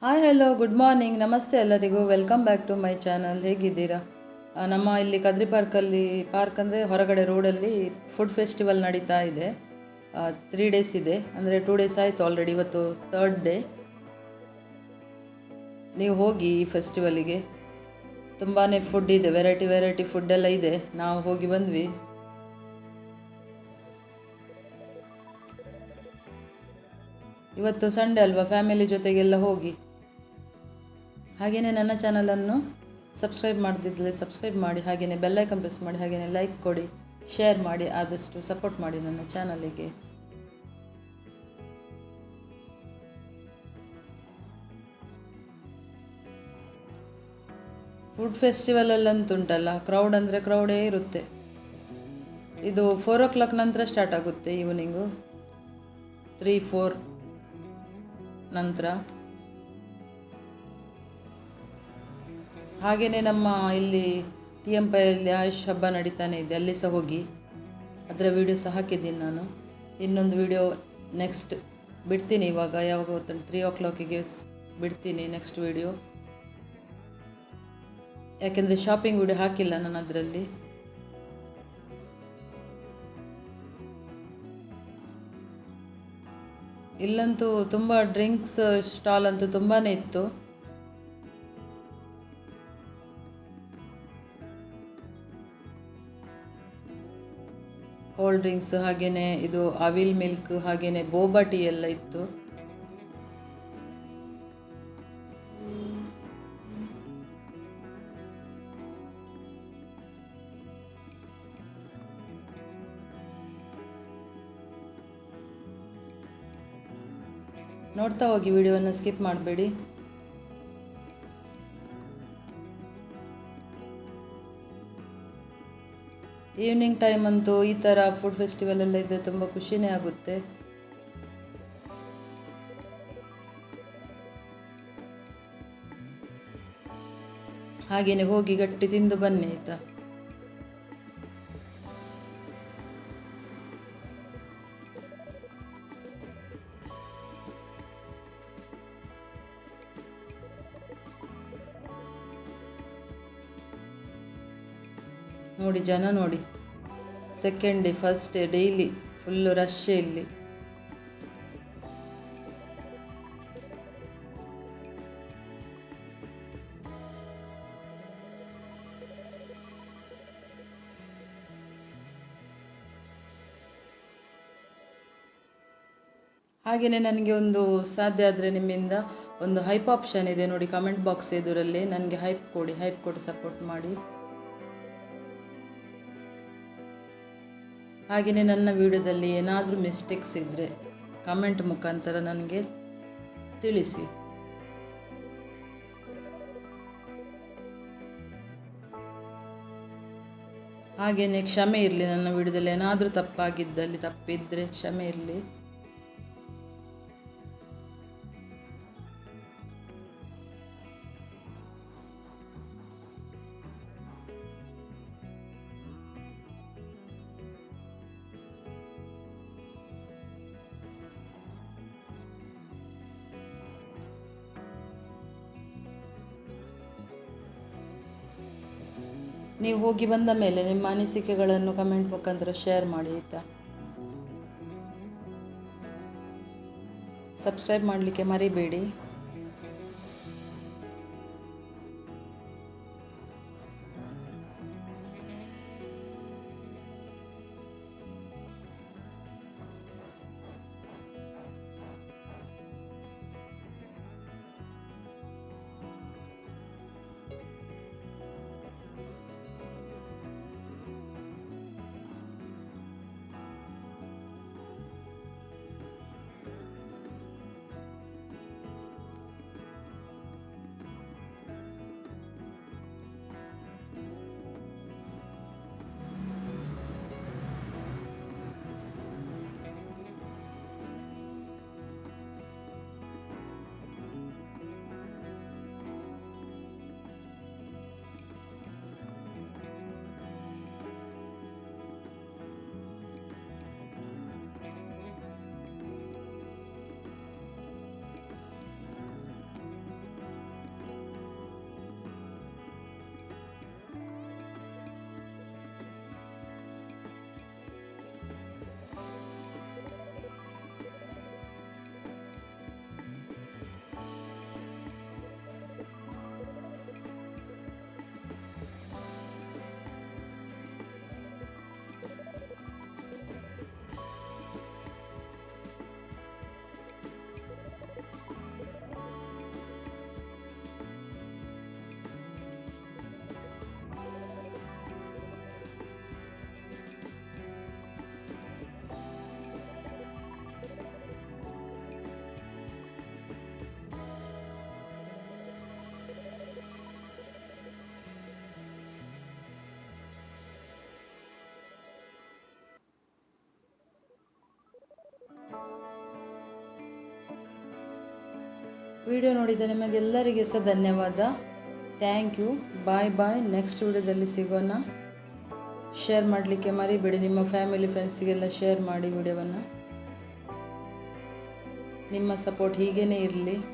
Hi hello good morning ನಮಸ್ತೆ ಎಲ್ಲರಿಗೂ welcome back to my channel. ಹೇಗಿದ್ದೀರಾ? ನಮ್ಮ ಇಲ್ಲಿ ಕದ್ರಿ ಪಾರ್ಕ್ ಅಂದರೆ ಹೊರಗಡೆ ರೋಡಲ್ಲಿ ಫುಡ್ ಫೆಸ್ಟಿವಲ್ ನಡೀತಾ ಇದೆ. 3 ಡೇಸ್ ಇದೆ, ಅಂದರೆ 2 ಡೇಸ್ ಆಯಿತು ಆಲ್ರೆಡಿ, ಇವತ್ತು 3rd ಡೇ. ನೀವು ಹೋಗಿ ಈ ಫೆಸ್ಟಿವಲಿಗೆ. ತುಂಬಾ ಫುಡ್ ಇದೆ, ವೆರೈಟಿ ಫುಡ್ಡೆಲ್ಲ ಇದೆ. ನಾವು ಹೋಗಿ ಬಂದ್ವಿ. ಇವತ್ತು ಸಂಡೇ ಅಲ್ವಾ, ಫ್ಯಾಮಿಲಿ ಜೊತೆಗೆಲ್ಲ ಹೋಗಿ. ಹಾಗೆಯೇ ನನ್ನ ಚಾನಲನ್ನು ಸಬ್ಸ್ಕ್ರೈಬ್ ಮಾಡದಿದ್ದರೆ ಸಬ್ಸ್ಕ್ರೈಬ್ ಮಾಡಿ, ಹಾಗೆಯೇ ಬೆಲ್ಲೈಕನ್ ಪ್ರೆಸ್ ಮಾಡಿ, ಹಾಗೆಯೇ ಲೈಕ್ ಕೊಡಿ, ಶೇರ್ ಮಾಡಿ, ಆದಷ್ಟು ಸಪೋರ್ಟ್ ಮಾಡಿ ನನ್ನ ಚಾನಲಿಗೆ. ಫುಡ್ ಫೆಸ್ಟಿವಲಲ್ಲಂತುಂಟಲ್ಲ, ಕ್ರೌಡ್ ಅಂದರೆ ಕ್ರೌಡೇ ಇರುತ್ತೆ. ಇದು 4 o'clock ನಂತರ ಸ್ಟಾರ್ಟ್ ಆಗುತ್ತೆ, ಈವ್ನಿಂಗು 3-4 ನಂತರ. ಹಾಗೆಯೇ ನಮ್ಮ ಇಲ್ಲಿ TMPಯಲ್ಲಿ ಆಯುಷ್ ಹಬ್ಬ ನಡೀತಾನೆ ಇದೆ, ಅಲ್ಲಿ ಸಹ ಹೋಗಿ. ಅದರ ವೀಡಿಯೋ ಸಹ ಹಾಕಿದ್ದೀನಿ ನಾನು. ಇನ್ನೊಂದು ವೀಡಿಯೋ ನೆಕ್ಸ್ಟ್ ಬಿಡ್ತೀನಿ, ಯಾವಾಗ ಗೊತ್ತುಂಟು, 3 o'clockಗೆ ಬಿಡ್ತೀನಿ ನೆಕ್ಸ್ಟ್ ವೀಡಿಯೋ. ಯಾಕೆಂದರೆ ಶಾಪಿಂಗ್ ವೀಡಿಯೋ ಹಾಕಿಲ್ಲ ನಾನು ಅದರಲ್ಲಿ. ಇಲ್ಲಂತೂ ತುಂಬ ಡ್ರಿಂಕ್ಸ್ ಸ್ಟಾಲ್ ಅಂತೂ ತುಂಬಾ ಇತ್ತು. ಕೋಲ್ಡ್ ಡ್ರಿಂಕ್ಸ್, ಹಾಗೆಯೇ ಇದು ಅವಿಲ್ ಮಿಲ್ಕ್, ಹಾಗೆಯೇ ಬೋಬಾ ಟೀ ಎಲ್ಲ ಇತ್ತು. ನೋಡ್ತಾ ಹೋಗಿ, ವಿಡಿಯೋವನ್ನು ಸ್ಕಿಪ್ ಮಾಡಬೇಡಿ. ಈವ್ನಿಂಗ್ ಟೈಮ್ ಅಂತೂ ಈ ಥರ ಫುಡ್ ಫೆಸ್ಟಿವಲ್ ಎಲ್ಲ ಇದ್ದರೆ ತುಂಬ ಖುಷಿನೇ ಆಗುತ್ತೆ. ಹಾಗೆಯೇ ಹೋಗಿ ಗಟ್ಟಿ ತಿಂದು ಬನ್ನಿ ಆಯಿತಾ. ನೋಡಿ ಜನ ನೋಡಿ, second day first day daily full ರಶ್ಶೇ ಇಲ್ಲಿ. ಹಾಗೆಯೇ ನನಗೆ ಒಂದು ಸಾಧ್ಯ ಆದರೆ ನಿಮ್ಮಿಂದ ಒಂದು ಹೈಪ್ ಆಪ್ಷನ್ ಇದೆ ನೋಡಿ, ಕಮೆಂಟ್ ಬಾಕ್ಸ್ ಎದುರಲ್ಲಿ ನನಗೆ ಹೈಪ್ ಕೊಡಿ ಸಪೋರ್ಟ್ ಮಾಡಿ. ಹಾಗೆಯೇ ನನ್ನ ವಿಡಿಯೋದಲ್ಲಿ ಏನಾದರೂ ಮಿಸ್ಟೇಕ್ಸ್ ಇದ್ದರೆ ಕಮೆಂಟ್ ಮುಖಾಂತರ ನನಗೆ ತಿಳಿಸಿ. ಹಾಗೆಯೇ ಕ್ಷಮೆ ಇರಲಿ, ನನ್ನ ವಿಡಿಯೋದಲ್ಲಿ ಏನಾದರೂ ತಪ್ಪಿದ್ದರೆ ಕ್ಷಮೆ ಇರಲಿ. ನೀವು ಹೋಗಿ ಬಂದ ಮೇಲೆ ನಿಮ್ಮ ಅನಿಸಿಕೆಗಳನ್ನು ಕಮೆಂಟ್ ಮುಖಾಂತರ ಶೇರ್ ಮಾಡಿ ಆಯಿತಾ. ಸಬ್ಸ್ಕ್ರೈಬ್ ಮಾಡಲಿಕ್ಕೆ ಮರಿಬೇಡಿ. ವಿಡಿಯೋ ನೋಡಿದ ನಿಮಗೆಲ್ಲರಿಗೆ ಸಹ ಧನ್ಯವಾದ. Thank you. Bye bye. Next ವಿಡಿಯೋದಲ್ಲಿ ಸಿಗೋಣ. ಶೇರ್ ಮಾಡಲಿಕ್ಕೆ ಮರಿಬೇಡಿ. ನಿಮ್ಮ ಫ್ಯಾಮಿಲಿ ಫ್ರೆಂಡ್ಸಿಗೆಲ್ಲ ಶೇರ್ ಮಾಡಿ ವಿಡಿಯೋವನ್ನು. ನಿಮ್ಮ ಸಪೋರ್ಟ್ ಹೀಗೇ ಇರಲಿ.